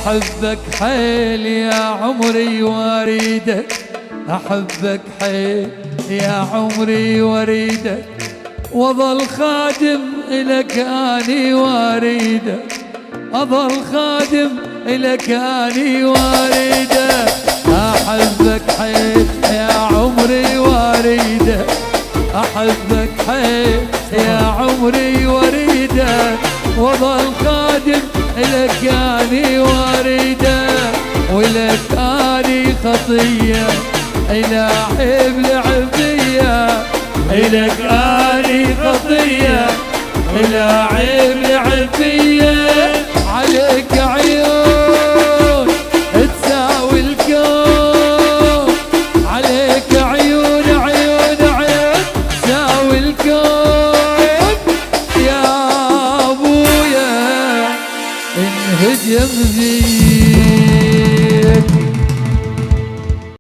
أحبك حيل يا عمري واريدك، أحبك حيل يا عمري واريدك، وظل خادم إلك أني واريدك، أظل خادم إلك أني واريدك. أحبك حيل يا عمري واريدك، أحبك حيل يا عمري واريدك، وظل خادم إلك أني واريدك، ولك أني خطية لاعب لعبية، إلك أني خطية لاعب لعبية. عليك عيون تساوي الكون، عليك عيون عيون عيون تساوي الكون. يا أبويا انهجم ذي